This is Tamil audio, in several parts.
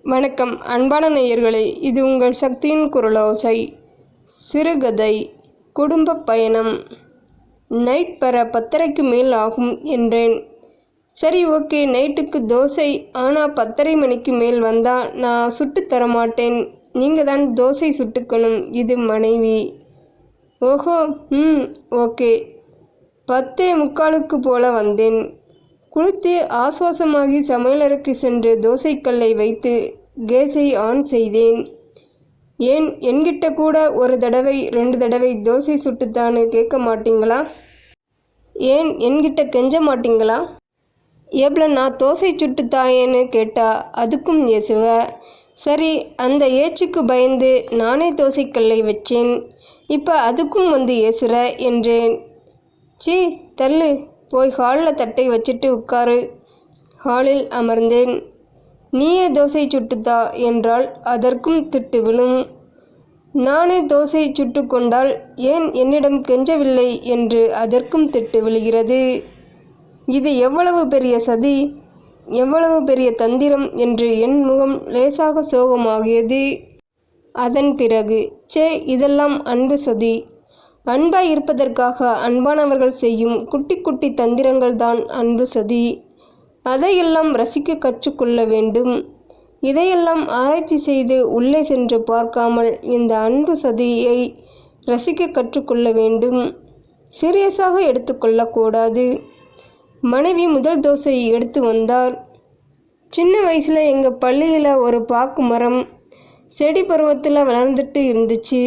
வணக்கம் அன்பான நேயர்களே, இது உங்கள் சக்தியின் குரலோசை. சிறுகதை குடும்ப பயணம். நைட் வர 10:30க்கு மேல் ஆகும் என்றேன். சரி, ஓகே, நைட்டுக்கு தோசை. ஆனால் 10:30 மணிக்கு மேல் வந்தால் நான் சுட்டு தரமாட்டேன், நீங்கள் தான் தோசை சுட்டுக்கணும். இது மனைவி. ஓஹோ, ஓகே. 10:45 போல வந்தேன். குளித்து ஆசுவாசமாகி சமையலறைக்கு சென்று தோசைக்கல்லை வைத்து கேஸை ஆன் செய்தேன். ஏன் என்கிட்ட கூட ஒரு தடவை 2 தடவை தோசை சுட்டுத்தான்னு கேட்க மாட்டீங்களா? ஏன் என்கிட்ட கெஞ்ச மாட்டீங்களா? எவ்வளோ நான் தோசை சுட்டுத்தாயேன்னு கேட்டா அதுக்கும் ஏசுவ. சரி, அந்த ஏச்சுக்கு பயந்து நானே தோசைக்கல்லை வச்சேன். இப்போ அதுக்கும் வந்து ஏசுற என்றேன். சீ, தள்ளு, போய் ஹாலில் தட்டை வச்சுட்டு உட்காரு. ஹாலில் அமர்ந்தேன். நீயே தோசை சுட்டுத்தா என்றால் அதற்கும் திட்டு விழும். நானே தோசை சுட்டு கொண்டால் ஏன் என்னிடம் கெஞ்சவில்லை என்று அதற்கும் திட்டு விழுகிறது. இது எவ்வளவு பெரிய சதி, எவ்வளவு பெரிய தந்திரம் என்று என் முகம் லேசாக சோகமாகியது. அதன் பிறகு, இதெல்லாம் அன்பு சதி. அன்பாய் இருப்பதற்காக அன்பானவர்கள் செய்யும் குட்டி குட்டி தந்திரங்கள் தான் அன்பு சதி. அதையெல்லாம் ரசிக்க கற்றுக்கொள்ள வேண்டும். இதையெல்லாம் ஆராய்ச்சி செய்து உள்ளே சென்று பார்க்காமல் இந்த அன்பு சதியை ரசிக்க கற்றுக்கொள்ள வேண்டும். சீரியஸாக எடுத்துக்கொள்ளக்கூடாது. மனைவி முதல் தோசை எடுத்து வந்தார். சின்ன வயசில் எங்கள் பள்ளியில் ஒரு பாக்கு மரம் செடி பருவத்தில் வளர்ந்துட்டு இருந்துச்சு.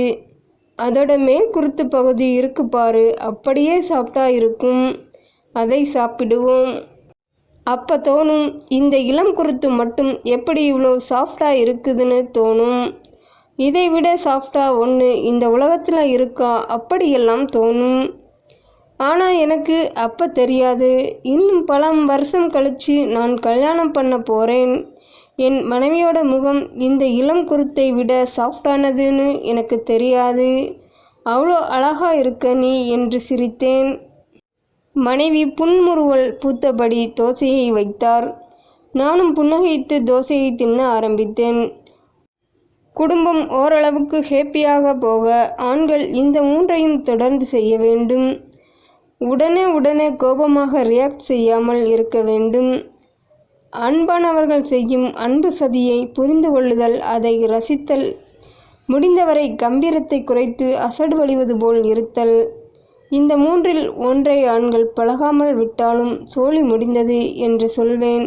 அதோட மேல் குருத்து பகுதி இருக்கு பாரு, அப்படியே சாப்பிட்டா இருக்கும். அதை சாப்பிடுவோம். அப்போ தோணும், இந்த இளம் குருத்து மட்டும் எப்படி இவ்வளோ சாஃப்டாக இருக்குதுன்னு தோணும். இதை விட சாஃப்டாக ஒன்று இந்த உலகத்தில் இருக்கா அப்படியெல்லாம் தோணும். ஆனால் எனக்கு அப்போ தெரியாது. இன்னும் பல வருஷம் கழித்து நான் கல்யாணம் பண்ண போகிறேன். என் மனைவியோட முகம் இந்த இளம் குருத்தை விட சாஃப்டானதுன்னு எனக்கு தெரியாது. அவ்வளோ அழகா இருக்க நீ என்று சிரித்தேன். மனைவி புன்முறுவல் பூத்தபடி தோசையை வைத்தார். நானும் புன்னகைத்து தோசையை தின்ன ஆரம்பித்தேன். குடும்பம் ஓரளவுக்கு ஹேப்பியாக போக ஆண்கள் இந்த 3ஐயும் தொடர்ந்து செய்ய வேண்டும். உடனே கோபமாக ரியாக்ட் செய்யாமல் இருக்க வேண்டும். அன்பானவர்கள் செய்யும் அன்பு சதியை புரிந்து கொள்ளுதல், அதை ரசித்தல், முடிந்தவரை கம்பீரத்தை குறைத்து அசடு வழிவது போல் இருத்தல். இந்த 3இல் ஒன்றை ஆண்கள் பழகாமல் விட்டாலும் சோலி முடிந்தது என்று சொல்வேன்.